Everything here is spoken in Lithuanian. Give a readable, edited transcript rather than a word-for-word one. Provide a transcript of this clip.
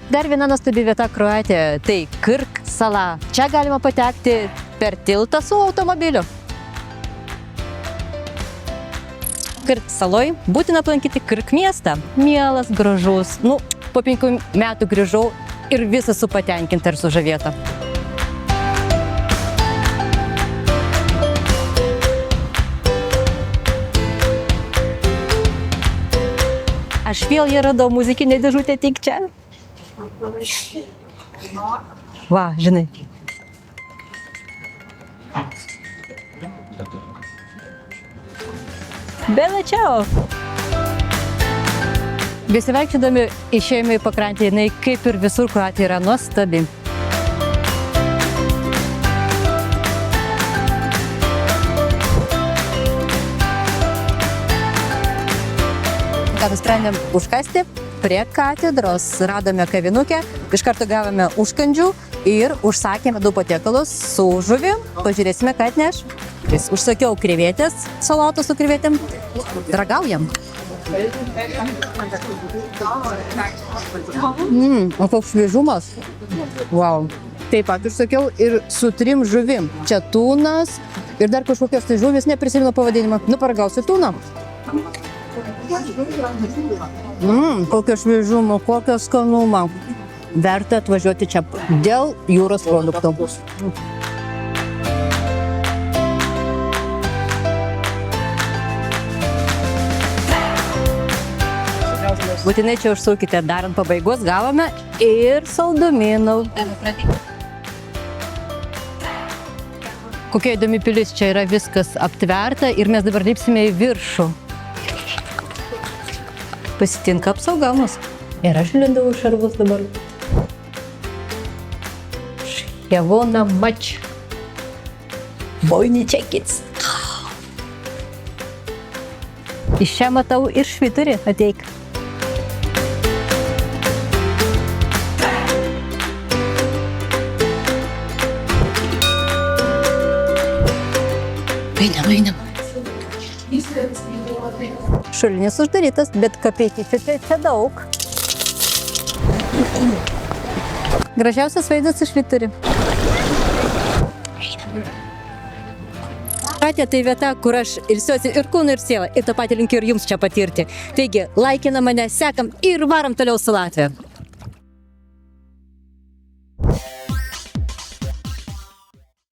Dar viena nuostabi vieta Kroatijoje, tai Krk sala. Čia galima patekti per tiltą su automobiliu. Krk saloj būtina aplankyti Krk miestą. Mielas, gražus. Po 5 metų grįžau ir visą esu patenkinta ir sužavėta. Aš vėl ją radau muzikinė dėžutė tik čia. Va, žinai. Bella ciao! Besivaikščiodami išėjome į pakrantę, jinai kaip ir visur Kroatija yra nuostabi. Ką nusprendėm užkasti prie katedros. Radome kavinukę, iš karto gavome užkandžių ir užsakėme 2 patiekalus su žuvim. Pažiūrėsime, ką atneš. Užsakiau krevetės, salotų su krevetėm. Ragaujam. O koks šviežumas. Wow. Taip pat užsakiau ir su 3 žuvim. Čia tūnas ir dar kažkokios tai žuvis, neprisimenu pavadinimą. Paragausiu tūną. Kokio šviežumo, kokio skanumo. Verta atvažiuoti čia dėl jūros produktų. Būtinai čia užsukite, dar ant pabaigos gavome ir saldumynų. Kokia įdomi pilis, čia yra viskas aptverta ir mes dabar lipsime į viršų. Pasitinka apsauga mus. Ir aš lindau šarvus dabar. Šjevona mač. Bojni čekits. Iš čia matau ir švyturį, ateik. Einam. Šulinis uždarytas, bet kapeikyčių čia daug. Gražiausias vaizdas iš švyturį. Kroatija tai vieta, kur aš ilsiuosi ir kūnu, ir sielą. Ir tą patį linkiu ir jums čia patirti. Taigi, laikina mane, sekam ir varom toliau su Latvija.